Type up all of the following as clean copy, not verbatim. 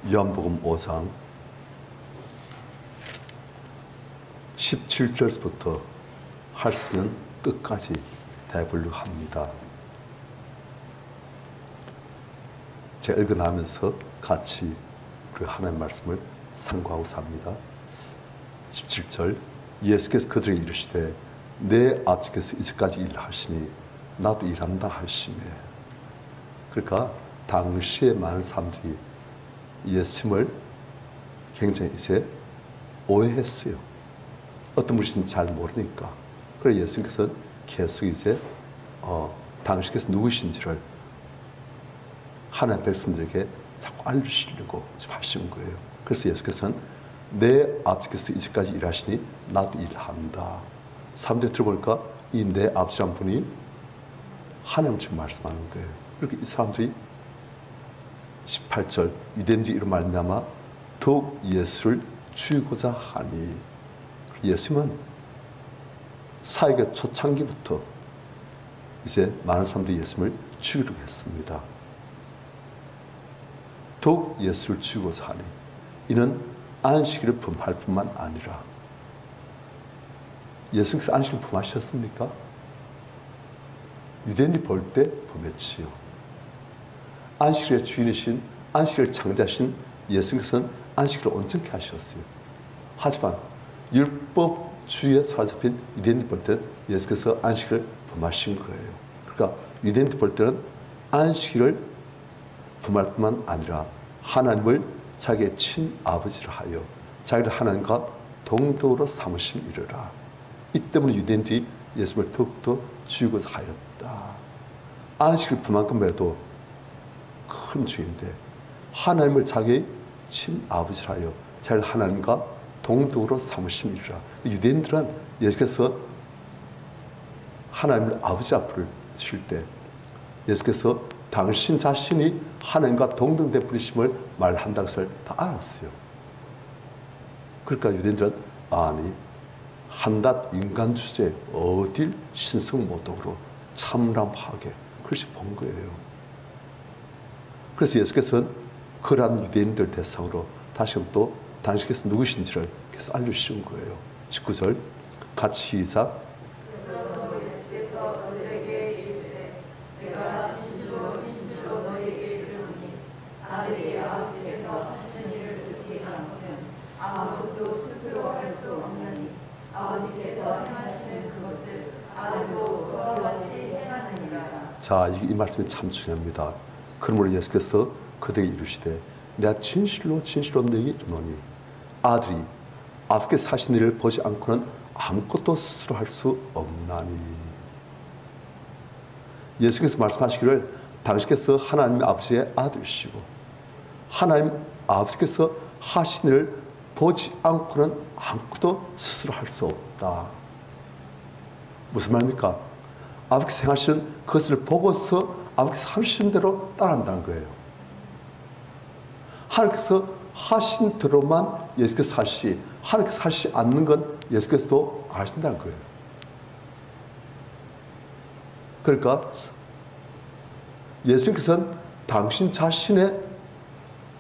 요한복음 5장 17절부터 할 수 있는 끝까지 대보려고 합니다. 제가 읽어나면서 같이 그 하나님의 말씀을 상고하고 삽니다. 17절, 예수께서 그들에게 이르시되 내 아버지께서 이제까지 일하시니 나도 일한다 하시매. 그러니까 당시에 많은 사람들이 예수님을 굉장히 이제 오해했어요. 어떤 분이신지 잘 모르니까. 그래서 예수님께서는 계속 이제 당신께서 누구신지를 하나님의 백성들에게 자꾸 알려주시려고 하신 거예요. 그래서 예수께서는 내 아버지께서 이제까지 일하시니 나도 일한다. 사람들이 들어보니까 이 내 아버지란 분이 하나님 지금 말씀하는 거예요. 그렇게 이 사람들이 18절 유대인들이 이런 말미암아 더욱 예수를 죽이고자 하니, 예수님은 사역의 초창기부터 이제 많은 사람들이 예수님을 죽이려고 했습니다. 더욱 예수를 죽이고자 하니, 이는 안식일을 범할 뿐만 아니라, 예수님께서 안식일을 범하셨습니까? 유대인이 볼 때 범했지요. 안식일의 주인이신, 안식일을 창조하신 예수님께서는 안식일을 온전케 하셨어요. 하지만 율법주의에 사로잡힌 유대인들 볼 때는 예수께서 안식일을 범하신 거예요. 그러니까 유대인들 볼 때는 안식일을 범할 뿐만 아니라 하나님을 자기의 친아버지라 하여 자기를 하나님과 동등으로 삼으심 이르라. 이 때문에 유대인들이 예수님을 더욱더 죽이고자 하였다. 안식일 범한 것만해도 큰 죄인데 하나님을 자기의 친아버지라 하여 자기를 하나님과 동등으로 삼으심 이르라. 유대인들은 예수께서 하나님을 아버지 앞을 쉴 때 예수께서 당신 자신이 하나님과 동등된 분이심을 말한다는 것을 다 알았어요. 그러니까 유대인들은 아니 한낱 인간 주제에 어딜 신성모독으로 참람하게 그것이 본 거예요. 그래서 예수께서는 그러한 유대인들 대상으로 다시금 또 당신께서 누구신지를 계속 알려주신 거예요. 19절 같이 시작. 자, 이 말씀이 참 중요합니다. 그러므로 예수께서 그들에게 이르시되 내가 진실로 진실로 너에게 이르노니 아들이 아버지께서 하신 일을 보지 않고는 아무것도 스스로 할 수 없나니. 예수께서 말씀하시기를 당신께서 하나님 아버지의 아들이시고 하나님 아버지께서 하신 일을 보지 않고는 아무것도 스스로 할 수 없다. 무슨 말입니까? 아버지께서 행하신 그것을 보고서 아버지께서 하신 대로 따라한다는 거예요. 하나님께서 하신 대로만 예수께서 하시지 하나님께서 하시지 않는 건 예수께서도 하신다는 거예요. 그러니까 예수님께서는 당신 자신의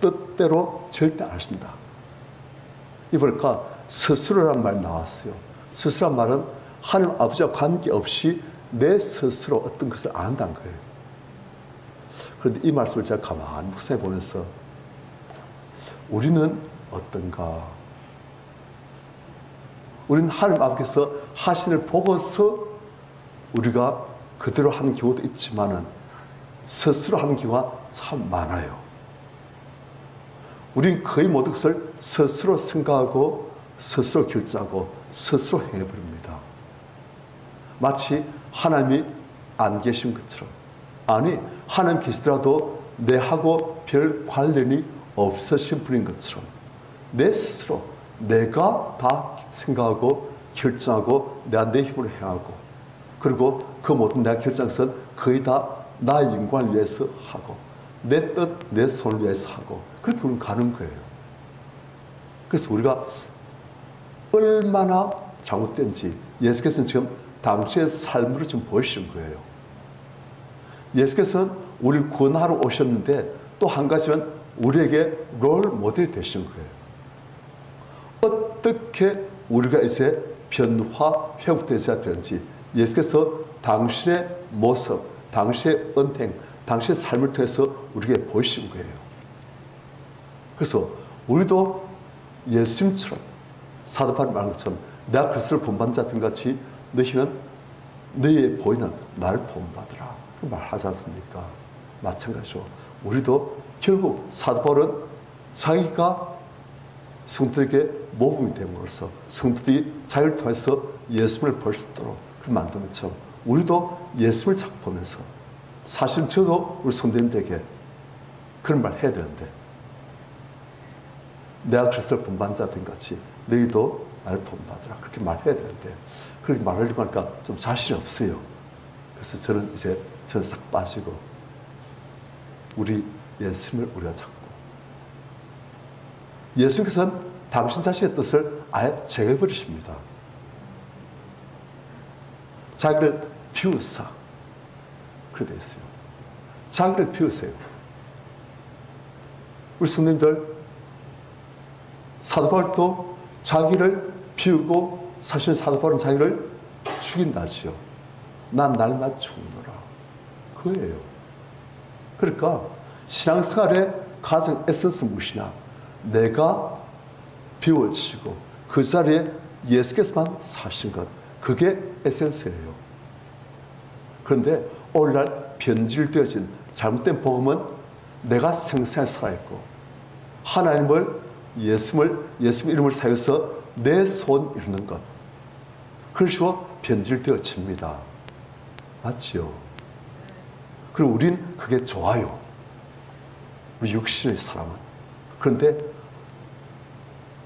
뜻대로 절대 안 하신다. 이보니까 스스로란 말이 나왔어요. 스스로란 말은 하나님 아버지와 관계없이 내 스스로 어떤 것을 안 한다는 거예요. 그런데 이 말씀을 제가 가만히 묵상해 보면서 우리는 어떤가? 우리는 하나님 아버지께서 하신 일을 보고서 우리가 그대로 하는 경우도 있지만은 스스로 하는 경우가 참 많아요. 우리는 거의 모든 것을 스스로 생각하고 스스로 결정하고 스스로 행해버립니다. 마치 하나님이 안 계신 것처럼. 아니, 하나님 계시더라도 내하고 별 관련이 없으신 분인 것처럼 내 스스로 내가 다 생각하고 결정하고 내가 내 힘으로 행하고 그리고 그 모든 내가 결정한 것은 거의 다 나의 영광을 위해서 하고 내 뜻, 내 손을 위해서 하고 그렇게 우리는 가는 거예요. 그래서 우리가 얼마나 잘못된지 예수께서는 지금 당시의 삶으로 좀 보이신 거예요. 예수께서는 우리를 구원하러 오셨는데 또 한 가지는 우리에게 롤 모델이 되신 거예요. 어떻게 우리가 이제 변화, 회복되어야 되는지 예수께서 당신의 모습, 당신의 은행, 당신의 삶을 통해서 우리에게 보이신 거예요. 그래서 우리도 예수님처럼 사도 바울이 말한 것처럼 내가 그리스도를 본받는 자들 같이 너희는 너희의 보이는 나를 본받으라 그 말하지 않습니까? 마찬가지로 우리도 결국 사도 바울은 자기가 성도들에게 모범이 됨으로써 성도들이 자기를 통해서 예수님을 볼 수 있도록 만든 것처럼 우리도 예수님을 자꾸 보면서 사실 저도 우리 성도님들에게 그런 말 해야 되는데 내가 그리스도를 본받는 자들 같이 너희도 나를 본받으라 그렇게 말해야 되는데 그렇게 말하려고 하니까 좀 자신이 없어요. 그래서 저는 이제 싹 빠지고 우리 예수님을 우리가 찾고 예수님께서는 당신 자신의 뜻을 아예 제거해버리십니다. 자기를 비우사 그렇게 되어 있어요. 자기를 비우세요. 우리 성도님들 사도 바울도 자기를 비우고 사실 사도 바울은 자기를 죽인다지요. 난 날마다 죽노라. 그거예요. 그러니까 신앙생활의 가장 에센스 무엇이냐? 내가 비워지고 그 자리에 예수께서만 사신 것. 그게 에센스예요. 그런데 오늘날 변질되어진 잘못된 복음은 내가 생생히 살아있고 예수님 이름을 사용해서 내 소원 이루는 것. 그러시고 변질되어집니다. 맞지요? 그리고 우린 그게 좋아요. 우리 육신의 사람은. 그런데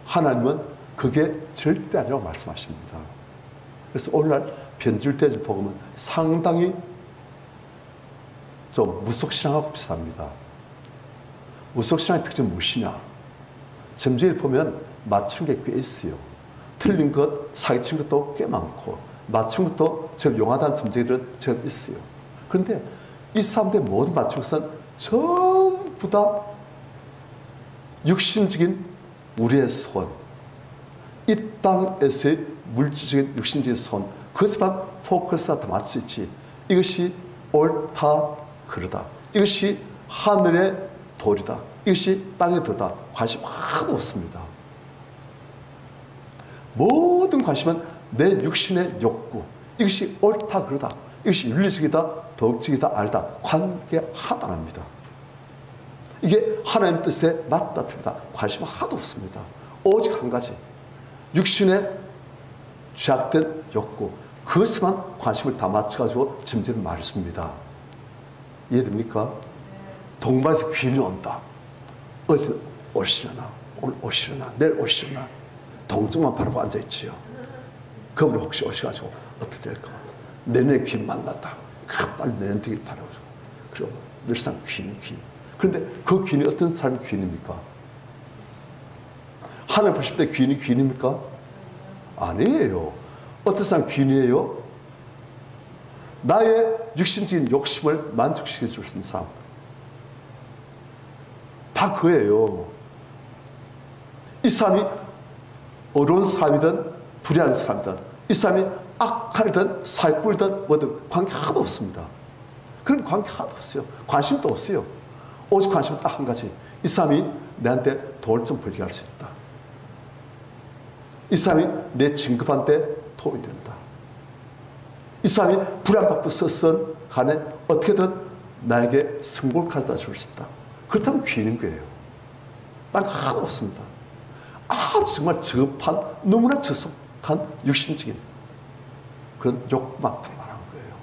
하나님은 그게 절대 아니라고 말씀하십니다. 그래서 오늘날 변질되어진 복음은 상당히 좀 무속신앙하고 비슷합니다. 무속신앙의 특징은 무엇이냐? 점쟁이를 보면 맞춘 게 꽤 있어요. 틀린 것, 사기친 것도 꽤 많고 맞춘 것도 저 용하다는 점쟁이들은 좀 있어요. 그런데 이 사람들의 모든 맞춘 것은 전부 다 육신적인 우리의 소원, 이 땅에서의 물질적인 육신적인 소원, 그것만 포커스가 다 맞춰 있지. 이것이 옳다 그러다, 이것이 하늘의 돌이다, 이것이 땅의 돌이다 관심 하나도 없습니다. 모든 관심은 내 육신의 욕구, 이것이 옳다 그러다, 이것이 윤리적이다 도덕적이다 아니다 관계 하나도 안 합니다. 이게 하나님 뜻에 맞다 틀리다 관심 하나도 없습니다. 오직 한 가지, 육신의 죄악된 욕구, 그것만 관심을 다 맞춰가지고 점쟁이는 말했습니다. 이해됩니까? 동반에서 귀인이 온다. 어디서 오시려나, 오늘 오시려나, 내일 오시려나, 동쪽만 바라보고 앉아있지요. 그분이 혹시 오셔가지고 어떻게 될까? 내년에 귀인 만났다. 빨리 내년 되길 바라가지고. 그리고 늘상 귀인. 그런데 그 귀인이 어떤 사람이 귀인입니까? 하나님 보실 때 귀인이 귀인입니까? 아니에요. 어떤 사람 귀인이에요? 나의 육신적인 욕심을 만족시켜 줄 수 있는 사람. 다 그예요. 이 사람이 어려운 사람이든 불의한 사람이든, 이 사람이 악하든 사기꾼이든 뭐든 관계 하나도 없습니다. 그런 관계 하나도 없어요. 관심도 없어요. 오직 관심은 딱 한 가지. 이 사람이 내한테 돈을 좀 벌게 할 수 있다. 이 사람이 내 진급한 데 도움이 된다. 이 사람이 불안박도 썼던 간에 어떻게든 나에게 성공을 가져다 줄 수 있다. 그렇다면 귀인인 거예요. 딱 하나도 없습니다. 아주 정말 저급한, 너무나 저속한 육신적인 그런 욕구만 딱 말한 거예요.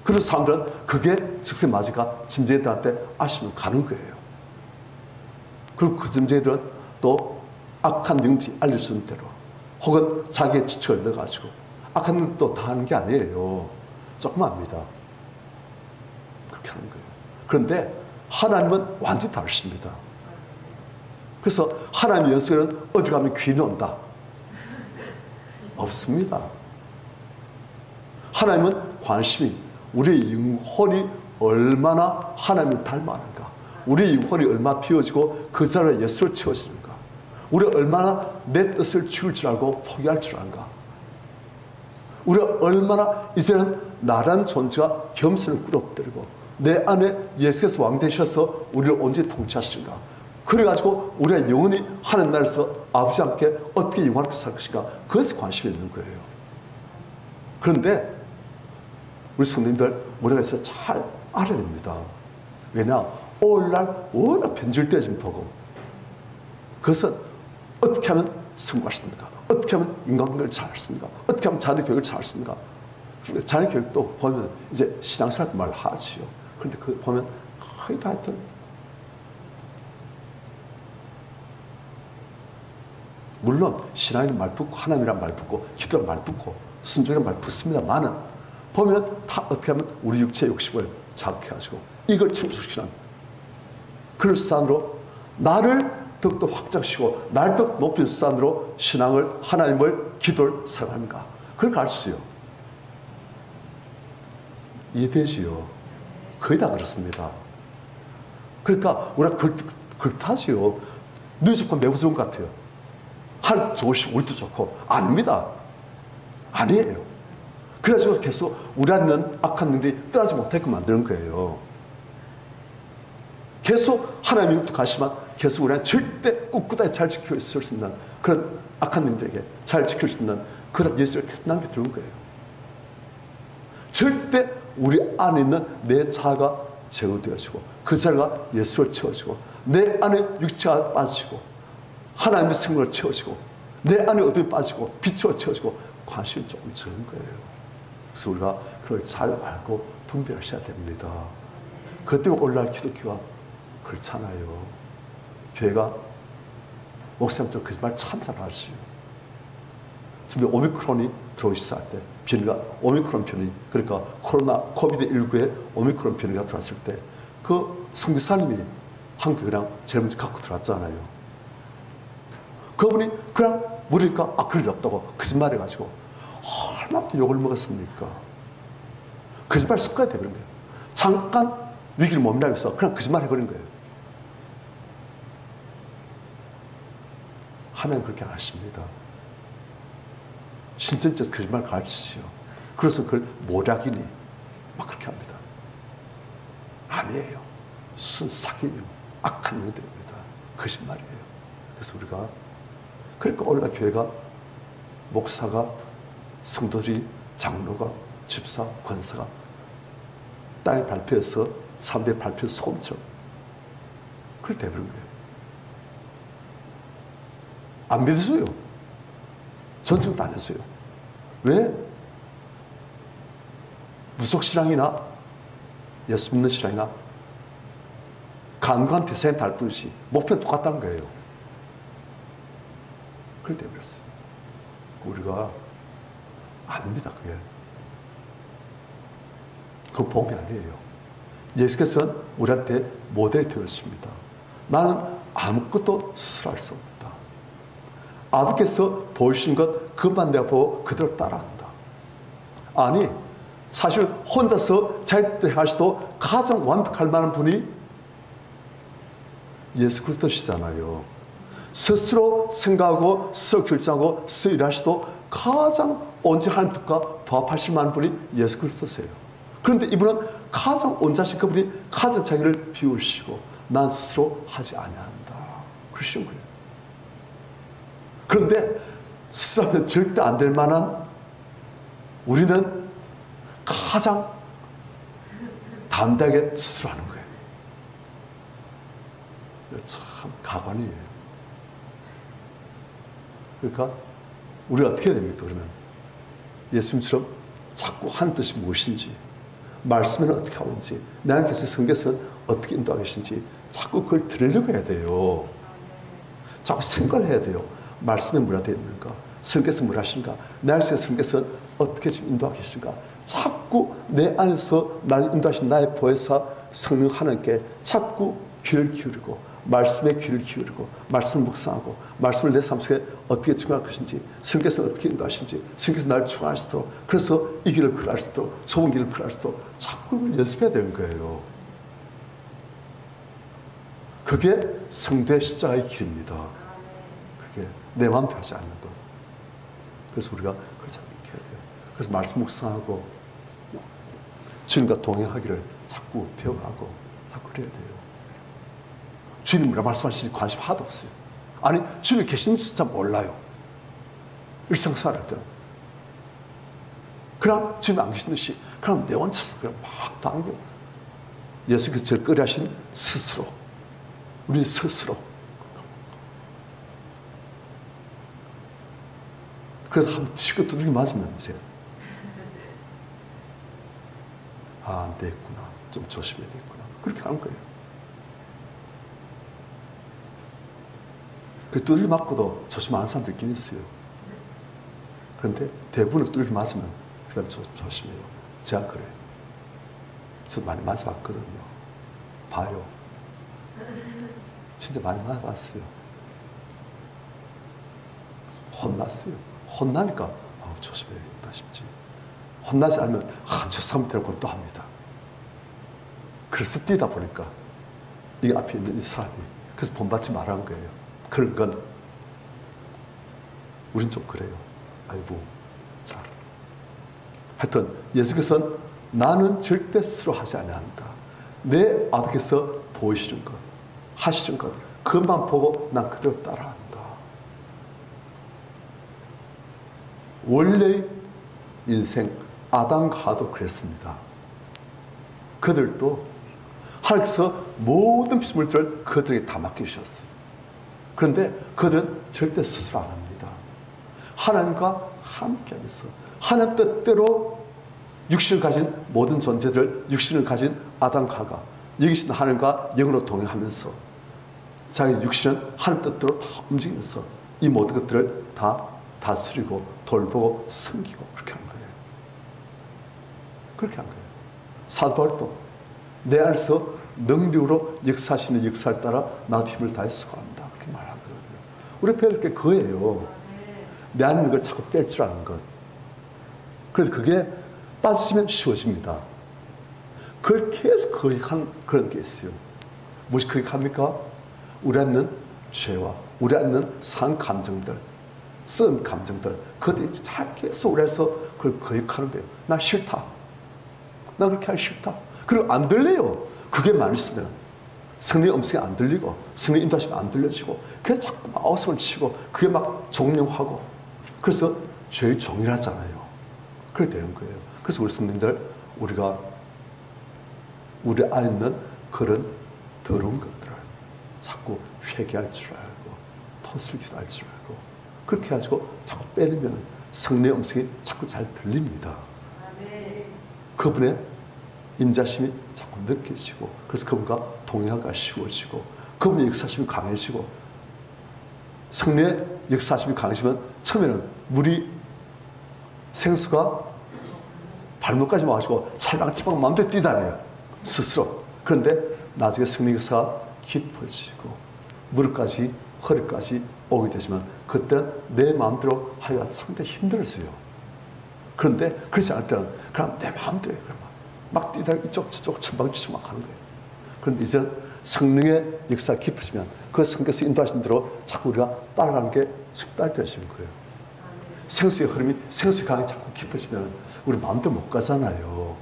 그런 사람들은 그게 즉시 맞이가 점쟁이들한테 아시면 가는 거예요. 그리고 그 점쟁이들은 또 악한 영지 알려주는 대로 혹은 자기의 추측을 넣어가지고 악한 것도 다 하는 게 아니에요. 조금 합니다. 그렇게 하는 거예요. 그런데 하나님은 완전히 다르십니다. 그래서 하나님의 연속에는 어디 가면 귀인이 온다. 없습니다. 하나님은 관심이 우리의 영혼이 얼마나 하나님을 닮아가는가, 우리 영혼이 얼마나 비워지고 그 자리에 예수를 채워지는가. 우리가 얼마나 내 뜻을 죽일 줄 알고 포기할 줄 아는가. 우리가 얼마나 이제는 나라는 존재가 겸손을 끌어들이고 내 안에 예수께서 왕 되셔서 우리를 온전히 통치하시는가. 그래가지고 우리가 영원히 하는 나라에서 아버지 함께 어떻게 영원하게 살 것인가. 그것에 관심이 있는 거예요. 그런데 우리 성도님들 우리가 있어 잘 알아야 됩니다. 왜냐? 오늘날 워낙 변질되어진 복음. 그것은 어떻게 하면 성공할 수 있는가? 어떻게 하면 인간관계를 잘 할 수 있는가? 어떻게 하면 자녀 교육을 잘 할 수 있는가? 자녀 교육도 보면 이제 신앙생활 말 하지요. 그런데 그 보면 거의 다 하여튼 물론 신앙이란 말 붙고 하나님이란 말 붙고 기도란 말 붙고 순종이란 말 붙습니다만은 보면 다 어떻게 하면 우리 육체의 욕심을 자극해가지고 이걸 충족시키는 그런 수단으로 나를 더욱더 확장시키고 나를 더 높인 수단으로 신앙을 하나님을 기도를 사용합니까? 그걸 알 수요. 이해되지요? 거의 다 그렇습니다. 그러니까 우리가 그렇다지요. 누이 좋고 매우 좋은 것 같아요. 하나님 좋으시고 우리도 좋고 아닙니다. 아니에요. 그래가지고 계속 우리 안에 있는 악한 능들이 떠나지 못하게 만드는 거예요. 계속 하나님의 것도 가시만 계속 우리는 절대 꿋꿋하게 잘 지킬 수 있는 그런 악한 능들에게 잘 지킬 수 있는 그런 예수를 계속 남겨두는 거예요. 절대 우리 안에 있는 내 자아가 제어되어지고 그 자아가 예수를 채워지고 내 안에 육체가 빠지고 하나님의 생명을 채워지고 내 안에 어둠이 빠지고 빛으로 채워지고 관심이 조금 적은 거예요. 그래서 우리가 그걸 잘 알고 분별하셔야 됩니다. 그것 때문에 오늘날 기독교가 그렇잖아요. 교회가 목사님들 거짓말 참 잘 하시죠. 지금 오미크론이 들어오기 시작할 때 변이가 오미크론 변이 그러니까 코로나 코비드19에 오미크론 변이가 들어왔을 때 그 선교사님이 한국이랑 제일 먼저 갖고 들어왔잖아요. 그분이 그냥 물으니까 그럴 리 없다고 거짓말해가지고 얼마나 또 욕을 먹었습니까? 거짓말 습관이 되버린 거예요. 잠깐 위기를 모면하기 위해서 그냥 거짓말 해버린 거예요. 하나님 그렇게 안 하십니다. 신천지에서 거짓말 가르치시오. 그래서 그걸 모략이니 막 그렇게 합니다. 아니에요. 순사기예요. 악한 영들입니다. 거짓말이에요. 그래서 우리가 그러니까 오늘날 교회가 목사가 성도들이 장로가 집사 권사가 딸이 발표해서 사람들이 발표 소음처럼 그렇게 돼버린 거예요. 안 믿으세요. 전증도 안 했어요. 왜? 무속신앙이나 예수 믿는 신앙이나 간과한 대상에 달 뿐이지 목표는 똑같다는 거예요. 그렇게 되어버렸어요. 우리가 아닙니다. 그게. 그건 복음이 아니에요. 예수께서는 우리한테 모델이 되었습니다. 나는 아무것도 스스로 할 수 없다. 아버지께서 보이신 것 그것만 내가 보고 그대로 따라한다. 아니 사실 혼자서 자기들 행하시도 가장 완벽할 만한 분이 예수 그리스도시잖아요. 스스로 생각하고 스스로 결정하고 스스로 일하시도 가장 온전히 하나님 뜻과 부합하실 만한 분이 예수 그리스도세요. 그런데 이분은 가장 온전하신 그분이 가장 자기를 비우시고 난 스스로 하지 아니한다. 그러시는 거예요. 그런데 스스로 하면 절대 안 될 만한 우리는 가장 담대하게 스스로 하는 거예요. 참 가관이에요. 그러니까 우리가 어떻게 해야 됩니까? 그러면 예수님처럼 자꾸 하는 뜻이 무엇인지 말씀에는 어떻게 하는지 하나님께서 성경에서는 어떻게 인도하고 계신지 자꾸 그걸 들으려고 해야 돼요. 자꾸 생각을 해야 돼요. 말씀에 뭐라 되어 있는가? 성경에서 뭐라 하신가? 내 안에서 성경에서는 어떻게 지금 인도하고 계신가? 자꾸 내 안에서 나를 인도하신 나의 보혜사 성령 하나님께 자꾸 귀를 기울이고 말씀에 귀를 기울이고 말씀을 묵상하고 말씀을 내 삶 속에 어떻게 증거할 것인지 성경에서 어떻게 인도하신지 성경에서 나를 충만할 수 있도록 그래서 이 길을 걸어갈 수 있도록 좋은 길을 걸어갈 수 있도록 자꾸 연습해야 되는 거예요. 그게 성도의 십자가의 길입니다. 그게 내 마음대로 하지 않는 것. 그래서 우리가 그걸 잘 익혀야 돼요. 그래서 말씀 묵상하고 주님과 동행하기를 자꾸 배워가고 자꾸 그래야 돼요. 주님 뭐라 말씀하시지 관심 하나도 없어요. 아니 주님이 계시는 줄 몰라요. 일상생활 할 때는. 그럼 주님 안 계신 듯이 그냥 내 원쳐서 그냥 막 당겨. 예수께서 제일 꺼려하신 스스로. 우리 스스로. 그래서 한번 치고 두들기 맞으면 보세요. 아, 안 되겠구나. 좀 조심해야 되겠구나. 그렇게 하는 거예요. 그 두들기 맞고도 조심 안 하는 사람도 있긴 있어요. 그런데 대부분 두들기 맞으면 그 다음에 조심해요. 제가 그래요. 저 많이 맞아봤거든요. 봐요. 진짜 많이 맞아봤어요. 혼났어요. 혼나니까 조심해야겠다 싶지. 혼나지 않으면 저 사람 데리고 또 합니다. 그래서 뛰다 보니까 이 앞에 있는 이 사람이 그래서 본받지 말라는 거예요. 그런 건 우린 좀 그래요. 아이고 자 하여튼 예수께서는 나는 절대 스스로 하지 아니한다. 내 아버지께서 보이시는 것 하시는 것 그것만 보고 난 그대로 따라한다. 원래의 인생 아담과 하와도 그랬습니다. 그들도 하나님께서 모든 피조물들을 그들에게 다 맡기셨어요. 그런데 그들은 절대 스스로 안 합니다. 하나님과 함께하면서 하나님 뜻대로 육신을 가진 모든 존재들, 육신을 가진 아담과 하와가 여기신 하나님과 영으로 동행하면서 자기 육신은 하나님 뜻대로 다 움직이면서 이 모든 것들을 다 다스리고 돌보고 섬기고 그렇게 하는 거예요. 그렇게 한 거예요. 사도 바울도 내 안에서 능력으로 역사하시는 역사를 따라 나도 힘을 다해 수고한다. 그렇게 말하거든요. 우리 배울 게 그거예요. 내 안에 있는 걸 자꾸 뺄 줄 아는 것. 그래서 그게 빠지시면 쉬워집니다. 그걸 계속 거역한 그런 게 있어요. 무엇이 거역합니까? 우리 안에 있는 죄와 우리 안에 있는 상 감정들 쓴 감정들 그것들이 잘 계속 우리 안에서 그걸 거역하는 거예요. 나 싫다. 나 그렇게 하기 싫다. 그리고 안 들려요. 그게 많으시면 성령의 음성이 안 들리고 성령의 인도하심이 안 들려지고 그래서 자꾸 막 어성을 치고 그게 막 종용하고 그래서 죄의 종이라잖아요. 그렇게 되는 거예요. 그래서 우리 성도님들 우리가 우리 안에 있는 그런 더러운 것들을 자꾸 회개할 줄 알고 토슬기도 할 줄 알고 그렇게 해가지고 자꾸 빼내면 성령의 음성이 자꾸 잘 들립니다. 그분의 임자심이 자꾸 느껴지고 그래서 그분과 동행하기가 쉬워지고 그분의 역사심이 강해지고 성령의 역사심이 강해지면 처음에는 물이 생수가 발목까지 와가지고 찰방찰방 마음대로 뛰다녀요. 스스로. 그런데 나중에 성령의 역사가 깊어지고 무릎까지 허리까지 오게 되지만 그때는 내 마음대로 하기가 상당히 힘들어져요. 그런데 그렇지 않을 때는 그냥 내 마음대로 해요. 막 뛰다가 이쪽 저쪽 천방지축 막 하는 거예요. 그런데 이제 성령의 역사가 깊어지면 그 성령께서 인도하신 대로 자꾸 우리가 따라가는 게 숙달되어지는 거예요. 생수의 흐름이 생수의 강이 자꾸 깊어지면 우리 마음대로 못 가잖아요.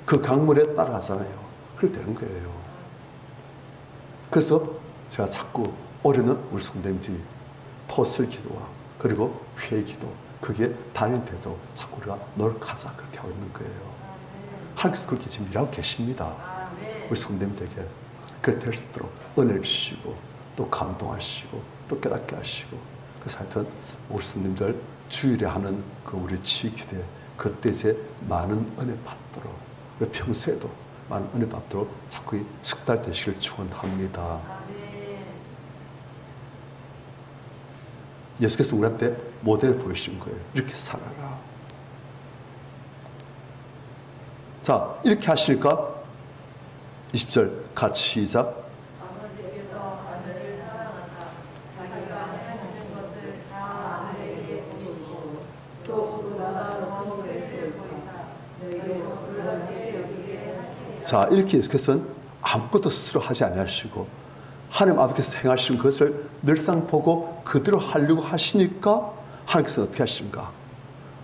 그 강물에 따라가잖아요. 그렇게 되는 거예요. 그래서 제가 자꾸 올해는 우리 성도님들이 토슬 기도와 그리고 회의 기도 그게 단연돼도 자꾸 우리가 노력하자 그렇게 하고 있는 거예요. 하나님께서 그렇게 지금 일하고 계십니다. 우리 성도님들에게 그렇게 될 수 있도록 은혜를 주시고 또 감동하시고 또 깨닫게 하시고 그래서 하여튼 우리 성도님들 주일에 하는 그 우리 치유기도에 그때 이제 많은 은혜 받도록 우리 평소에도 많은 은혜 받도록 자꾸 숙달되시길 축원합니다. 예수께서 우리한테 모델을 보여주신 거예요. 이렇게 살아라. 자, 이렇게 하실까? 20절 같이 시작. 자, 이렇게 예수께서는 아무것도 스스로 하지 아니하시고 하나님 아버지께서 행하시는 것을 늘상 보고 그대로 하려고 하시니까 하나님께서 어떻게 하시는가?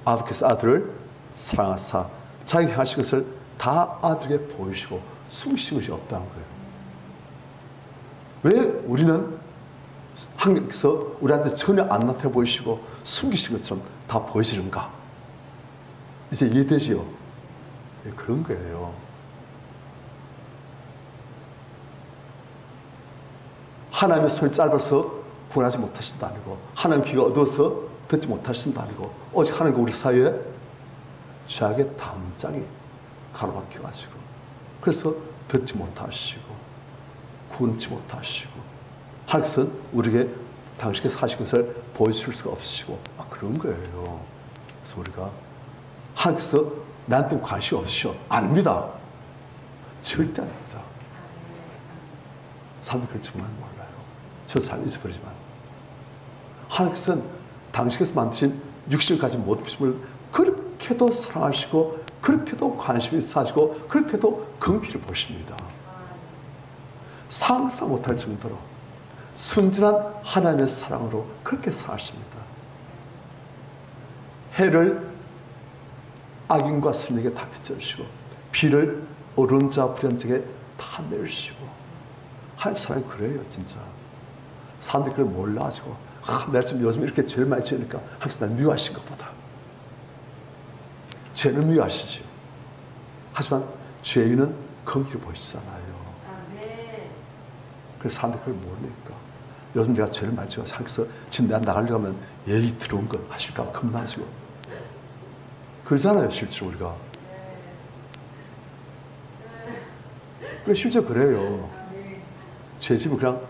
아버지께서 아들을 사랑하사 자기 행하신 것을 다 아들에게 보이시고 숨기신 것이 없다는 거예요. 왜 우리는 하나님께서 우리한테 전혀 안 나타나 보이시고 숨기신 것처럼 다 보이시는가? 이제 이해되지요? 네, 그런 거예요. 하나님의 손이 짧아서 구원하지 못하신다 아니고, 하나님의 귀가 어두워서 듣지 못하신다 아니고, 오직 하나님과 우리 사이에 죄악의 담장이 가로막혀가지고, 그래서 듣지 못하시고 구원치 못하시고, 하나님께서 우리에게 당신께서 하신 것을 보여줄 수가 없으시고, 그런 거예요. 그래서 우리가 하나님께서 나한테 관심이 없으셔. 아닙니다. 절대 아닙니다. 사람들 그걸 정말 몰라요. 저도 잘 잊어버리지만 하나님께서는 당신께서 만드신 육신을 가진 모든 것을 그렇게도 사랑하시고 그렇게도 관심이 있으시고 그렇게도 긍휼히 보십니다. 상상 못할 정도로 순진한 하나님의 사랑으로 그렇게 사랑하십니다. 해를 악인과 선에게 다 비춰주시고 비를 어려운 자 불의한자에게 다 내주시고, 하나님 사랑이 그래요. 진짜 사람들이 그걸 몰라가지고 내가 지금 요즘 이렇게 죄를 많이 지으니까 하나님께서 날 미워하신 것보다 죄는 미워하시죠. 하지만 죄인은 긍휼히 보시잖아요. 그래서 사람들이 그걸 모르니까 요즘 내가 죄를 많이 지어서 하나님께서 지금 내가 나가려고 하면 예의 들어온 거 하실까 봐 겁나지고 그러잖아요. 실제로 우리가 그래, 실제 그래요. 죄집은 그냥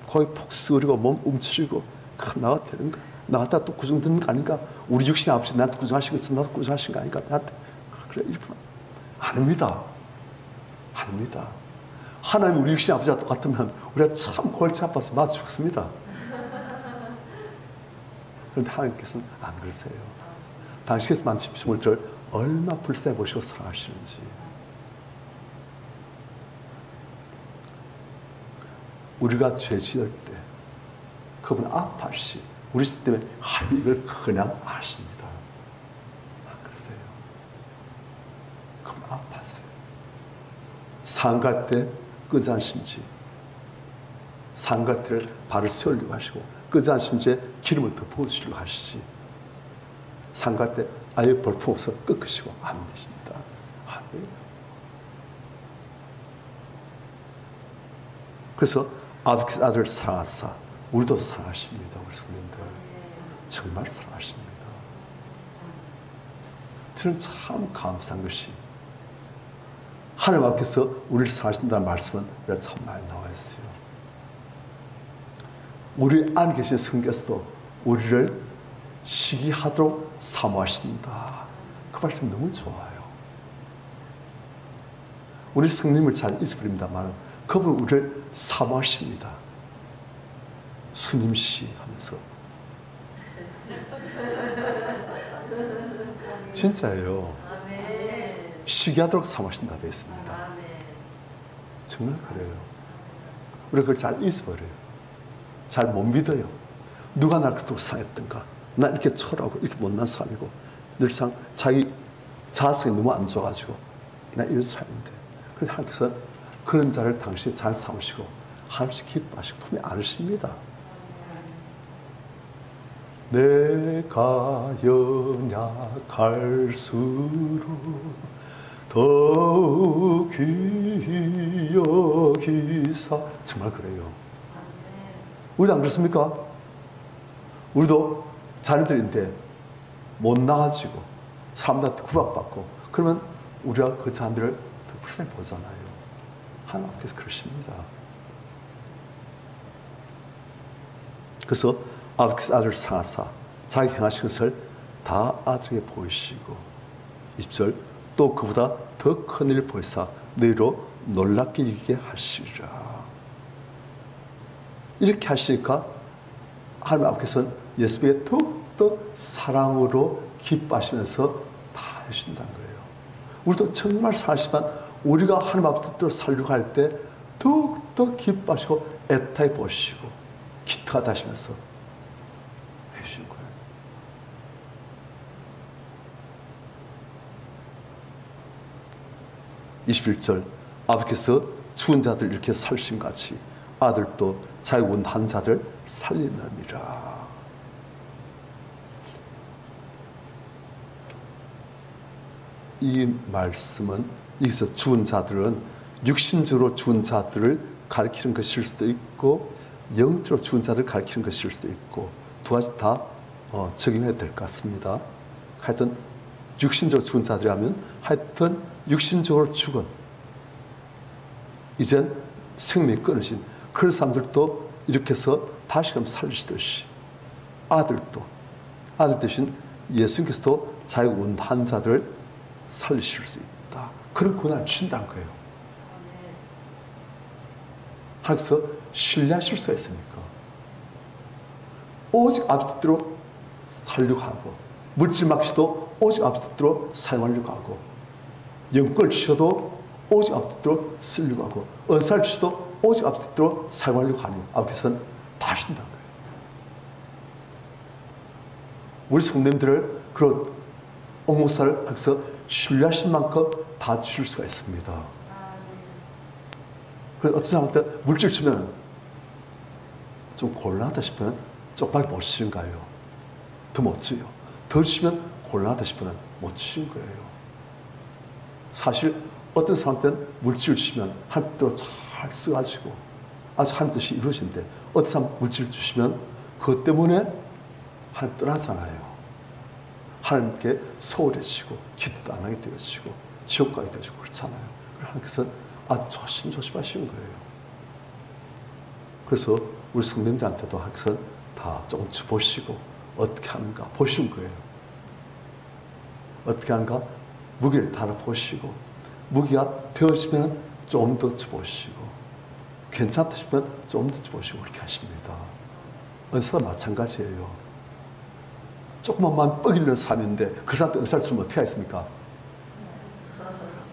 거의 푹 쓰그리고 몸 움츠리고 나가 되는 거야. 나갔다 또 구정되는 거 아닌가? 우리 육신의 아버지 나한테 구정하신 것은 나도 구정하신 거 아닌가? 나한테 그래 이렇게 아닙니다. 아닙니다. 하나님 우리 육신의 아버지와 똑같으면 우리가 참 골치 아파서 맞아 죽습니다. 그런데 하나님께서는 안 그러세요. 당신께서 만드신 피조물들을 얼마나 불쌍히 보시고 사랑하시는지. 우리가 죄 지을 때 그분 아파하시 우리 때문에 이걸 그냥 아십니다. 그러세요. 그분 아팠어요. 상갈 때 끄지않은 심지 상갈 때를 발을 세우려고 하시고 끄지않은 심지에 기름을 더 부으시려고 하시지, 상갈 때 아예 볼품 없어 꺾으시고 안 되십니다. 아니에요. 그래서 아들을 사랑하사 우리도 사랑하십니다. 우리 손님들 정말 사랑하십니다. 저는 참 감사한 것이 하나님 앞에서 우리를 사랑하신다는 말씀은 우리가 참 많이 나와 있어요. 우리 안에 계신 성경에서도 우리를 시기하도록 사모하신다. 그 말씀 너무 좋아요. 우리 성님을 잘 잊어버립니다만 그분 우리를 사모하십니다. 수님씨 하면서. 진짜예요. 시기하도록 사모하신다 되어 있습니다. 정말 그래요. 우리가 그걸 잘 잊어버려요. 잘 못 믿어요. 누가 날 그토록 사랑했던가. 나 이렇게 초라하고 이렇게 못난 사람이고 늘상 자기 자성이 너무 안 좋아가지고 나 이런 사람인데, 그래서 하나님께서 그런 자를 당신이 잘 삼으시고 하나님씩 기뻐하시고 품에 안으십니다. 내가 연약할수록 더욱 귀히 여기사. 정말 그래요. 우리도 안 그렇습니까? 우리도 자녀들인데 못 나가지고 사람들한테 구박받고 그러면 우리가 그 자녀들을 더 불쌍히 보잖아요. 하나님께서 그러십니다. 그래서 아버지께서 아들을 사랑하사 자기 행하신 것을 다 아들에게 보이시고 20절 또 그보다 더 큰 일을 보이사 너희로 놀랍게 이기게 하시리라. 이렇게 하시니까 하나님 아버지께서는 예수님에게 더욱더 사랑으로 기뻐하시면서 다 해주신다는 거예요. 우리도 정말 사랑하시지만 우리가 하나님 앞에 뜻대로 살려고 할 때 더욱더 기뻐하시고 애타게 보시고 기특하다 하시면서 해주신 거예요. 21절 아버지께서 죽은 자들 이렇게 살신 같이 아들도 자기 원한 자들 살리느니라. 이 말씀은 여기서 죽은 자들은 육신적으로 죽은 자들을 가리키는 것일 수도 있고 영적으로 죽은 자들을 가리키는 것일 수도 있고 두 가지 다 적용해야 될 것 같습니다. 하여튼 육신적으로 죽은 자들이라면 하여튼 육신적으로 죽은 이젠 생명이 끊어진 그런 사람들도 이렇게 해서 다시금 살리시듯이 아들 대신 예수님께서도 자기 원한 자들을 살리실 수 있다. 그런 권한을 주신다는 거예요. 하나님께서 신뢰하실 수가 있습니까? 오직 아버지 뜻대로 살려고 하고 물질 막시도 오직 아버지 뜻대로 사용하려고 하고 영권을 주셔도 오직 아버지 뜻대로 쓰려고 하고 은사를 주셔도 오직 아버지 뜻대로 사용하려고 하니 아버지께서는 다 하신다는 거예요. 우리 성도님들을 그런 옥목사를 하면서 신뢰하신 만큼 다 주실 수가 있습니다. 그래서 어떤 사람한테 물질 주면 좀 곤란하다 싶으면 쪽밖에 못 주신 거예요. 더 못 줘요. 더 주시면 곤란하다 싶으면 못 주신 거예요. 사실 어떤 사람한테는 물질 주시면 하나님 뜻대로 잘 써가지고 아주 하나님 뜻이 이루어진대. 어떤 사람 물질 주시면 그것 때문에 하나님 떠나잖아요. 하나님께 소홀해지고 기도도 안 하게 되어지고 지옥 가게 되어지고 그렇잖아요. 하나님께서는 아주 조심조심하시는 거예요. 그래서 우리 성도님들한테도 하나님께서는 다 조금 주보시고 어떻게 하는가 보시는 거예요. 어떻게 하는가 무기를 다 보시고 무기가 되어지면 좀 더 주보시고 괜찮다 싶으면 좀 더 주보시고 그렇게 하십니다. 은사도 마찬가지예요. 조그만만 뻐기는 삶인데 그 사람한테 은사를 주면 어떻게 하겠습니까?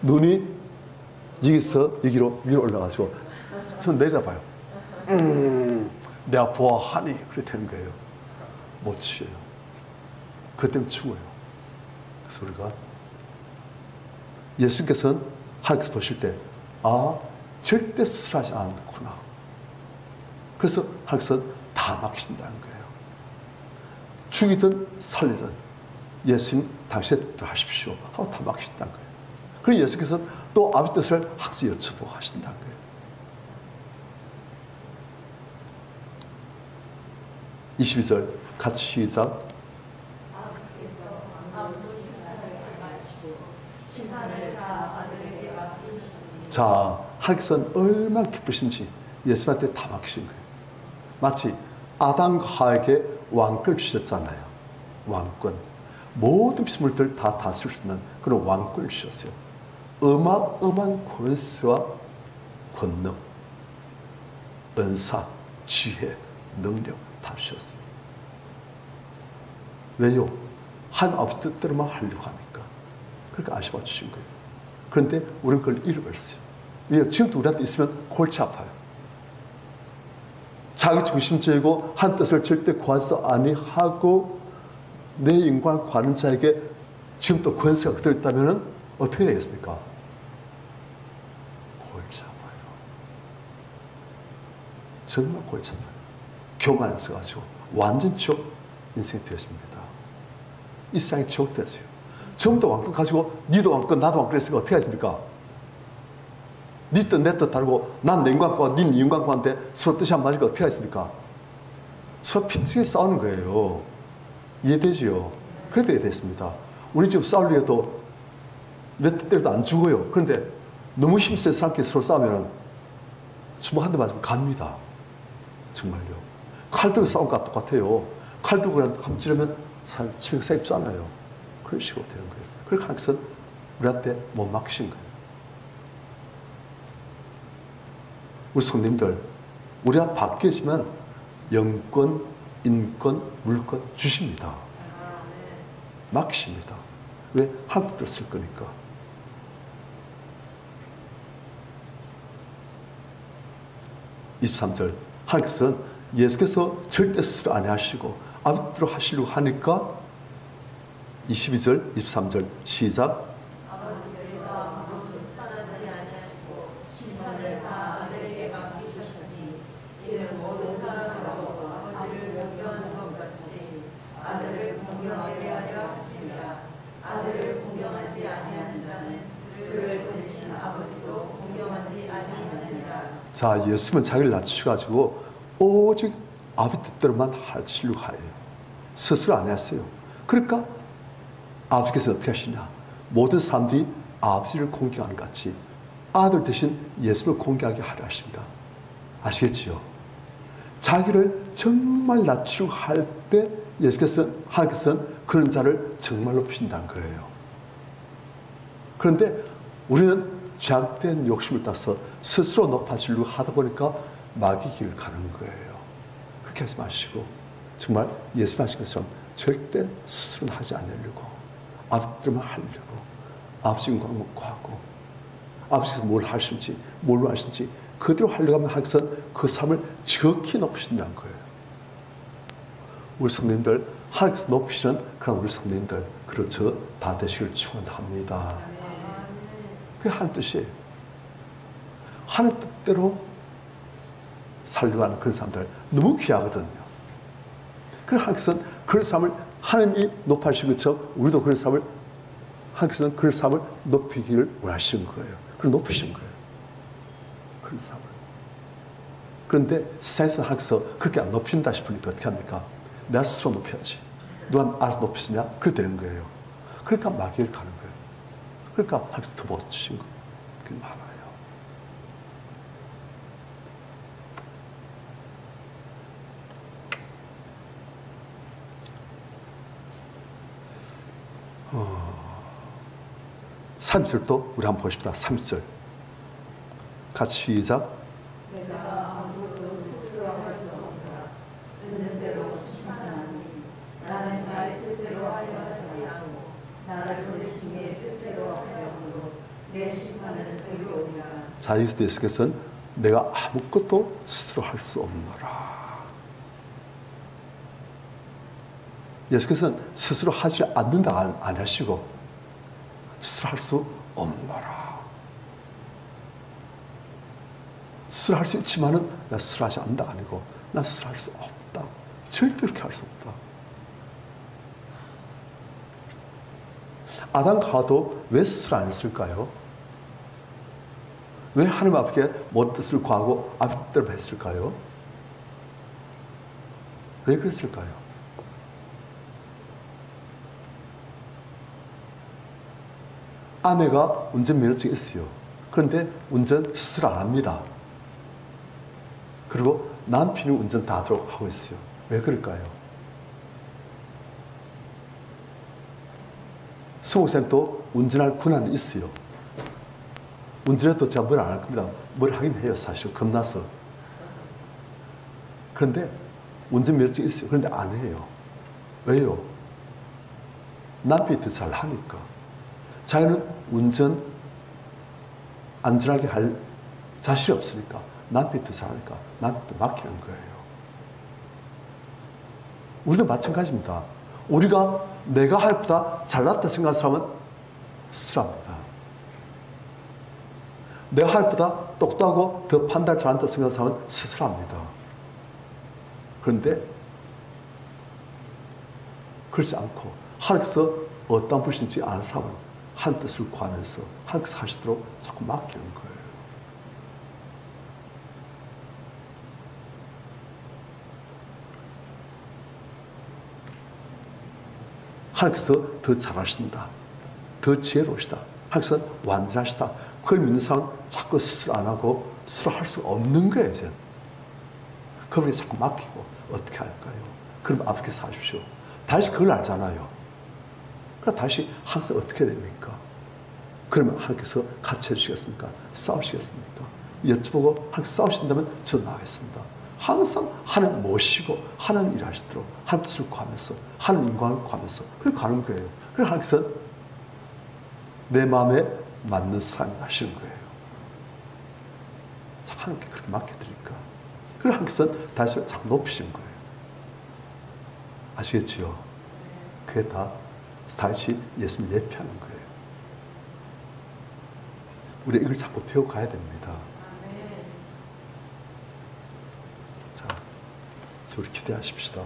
눈이 여기서 여기로 위로 올라가지고 전 내려봐요. 내가 보아하니 그렇게 되는 거예요. 못 취해요. 그것 때문에 죽어요. 그래서 우리가 예수님께서는 하나님께서 보실 때 절대 스스로하지 않구나. 그래서 하나님께서는 다 막신다는 거예요. 죽이든 살리든 예수님 당신의 뜻대로 하십시오 하고 다 막신다는 거예요. 그리고 예수께서는 또 아버지 뜻을 항상 여쭤보고 하신다는 거예요. 22절 같이 시작. 자, 하나님께서는 얼마나 기쁘신지 예수님한테 다 맡기신 거예요. 마치 아담과 하와에게 왕권을 주셨잖아요. 왕권. 모든 피조물들 다 다스릴 수 있는 그런 왕권을 주셨어요. 어마어마한 권세와 권능, 은사, 지혜, 능력 다 주셨어요. 왜요? 하나님 아버지 뜻대로만 하려고 하니까. 그러니까 아쉬워 주신 거예요. 그런데 우리는 그걸 잃어버렸어요. 왜요? 지금도 우리한테 있으면 골치 아파요. 자기 중심적이고 한 뜻을 절대 구하지도 아니하고 내 인간 구하는 자에게 지금도 권세가 그대로 있다면 어떻게 되겠습니까? 골치 아파요. 정말 골치 아파요. 교만에 써가지고 완전 지옥 인생이 되었습니다. 이 세상이 지옥 되었어요. 전부 다 왕권 가지고 니도 왕권 나도 왕권 했으니까 어떻게 하겠습니까? 니 뜻 내 뜻 다르고 난 내 인간과 닌 인간과인데 서로 뜻이 안 맞으니까 어떻게 하겠습니까? 서로 피튀게 싸우는 거예요. 이해되지요? 그래도 이해됐습니다. 우리 지금 싸우려도 몇 대때려도 안 죽어요. 그런데 너무 힘센 사람끼리 서로 싸우면 주먹 한 대 맞으면 갑니다. 정말요. 칼 들고 싸운 것과 똑같아요. 칼 들고 그냥 한번 찌르면 사람 치매가 세입잖아요. 그런 식으로 되는 거예요. 그러니까 하나님께서는 우리한테 못 막히신 거예요. 우리 손님들, 우리가 바뀌어지면 영권, 인권, 물권 주십니다. 막히십니다. 왜? 하나님 뜻을 쓸 거니까. 23절 하나님께서는 예수께서 절대 스스로 안 하시고 아버지로 하시려고 하니까 22절, 23절 시작. 자, 예수님은 자기를 낮추셔가지고 오직 아버지 뜻대로만 하시려고 해요. 스스로 안 했어요. 그러니까 아버지께서 어떻게 하시냐? 모든 사람들이 아버지를 공경하는 것 같이 아들 대신 예수를 공경하게 하려 하십니다. 아시겠지요? 자기를 정말 낮추려고 할 때 하나님께서는 그런 자를 정말 높이신다는 거예요. 그런데 우리는 죄악된 욕심을 따서 스스로 높아지려고 하다 보니까 마귀 길을 가는 거예요. 그렇게 하지 마시고 정말 예수 하신 것처럼 절대 스스로는 하지 않으려고 아버지들만 하려고 아버지 영광을 먹고 하고 아버지께서 뭘 하실지 뭘로 하실지 그대로 하려고 하면 하나님께서는 그 삶을 지극히 높이신다는 거예요. 우리 성도님들 하나님께서 높이시는 그런 우리 성도님들 그리고 저 다 되시길 축원합니다. 그게 하나님 뜻이에요. 하나님 뜻대로 살려고 하는 그런 사람들 너무 귀하거든요. 그래서 하나님께서는 그런 삶을 하나님이 높아지신 것처럼 우리도 그런 삶을 하나님께서는 그런 삶을 높이기를 원하시는 거예요. 그걸 높이신 거예요. 그런 삶을. 그런데 세상에서 하나님께서 그렇게 안 높인다 싶으니까 어떻게 합니까? 내가 스스로 높여야지. 누가 알아서 높이시냐? 그렇게 되는 거예요. 그러니까 마귀를 가는 거예요. 그러니까 하나님께서 더 못 주신 거. 그게 많아요. 삼 3절도 우리 한번 보십시다. 3절. 같이 시작. 내가 아무것도 스스로 할 수 없다. 있는 대로 심판하니 나는 나의 뜻대로 하려 하지 않고 나를 보내신 이의 뜻대로 하려므로 내 심판은 의로우니라. 자, 여기서 예수께서는 내가 아무것도 스스로 할 수 없노라. 예수께서는 스스로 하지 않는다 안 하시고 스스로 할 수 없노라. 스스로 할 수 있지만은 나 스스로 하지 않는다 아니고 나 스스로 할 수 없다. 절대 그렇게 할 수 없다. 아담과 하와도 왜 스스로 안 했을까요? 왜 하나님 앞에 모든 뜻을 구하고 아버지 뜻대로 했을까요? 왜 그랬을까요? 아내가 운전면허증이 있어요. 그런데 운전 스스로 안 합니다. 그리고 남편이 운전 다 하도록 하고 있어요. 왜 그럴까요? 성우쌤도 운전할 권한이 있어요. 운전해도 제가 뭘 안 할 겁니다. 뭘 하긴 해요. 사실 겁나서. 그런데 운전면허증이 있어요. 그런데 안 해요. 왜요? 남편이 더 잘 하니까. 자기는 운전 안전하게 할 자신이 없으니까 남편이 더 잘하니까 남편도 맡기는 거예요. 우리도 마찬가지입니다. 우리가 내가 할 보다 잘났다 생각하는 사람은 스스로합니다. 내가 할 보다 똑똑하고 더 판단을 잘한다 생각하는 사람은 스스로합니다. 그런데 그렇지 않고 하나님께서 어떤 분이신지 아는 사람은 한 뜻을 구하면서 하나님께서 하시도록 자꾸 맡기는 거예요. 하나님께서 더 잘하신다. 더 지혜로우시다. 하나님께서 완전하시다. 그걸 믿는 사람은 자꾸 스스로 안 하고 스스로 할 수 없는 거예요. 이제. 그분에게 자꾸 맡기고 어떻게 할까요? 그럼 아버지께서 하십시오. 다시 그걸 알잖아요. 그럼 다시 항상 어떻게 됩니까? 그러면 하나님께서 같이 해주시겠습니까? 싸우시겠습니까? 여쭤보고 하나님 싸우신다면 저 나가겠습니다. 항상 하나님 모시고 하나님 일하시도록 하나님 뜻을 구하면서 하나님 영광을 구하면서 그렇게 가는 거예요. 그래서 하나님께서 내 마음에 맞는 사람이다 하시는 거예요. 자, 하나님께 그렇게 맡겨드릴까? 그걸 하나님께서는 다윗을 자꾸 높이신 거예요. 아시겠지요? 그게 다 다윗이 예수님 예표하는 거예요. 우리 이걸 자꾸 배워가야 됩니다. 자, 우리 기대하십시다.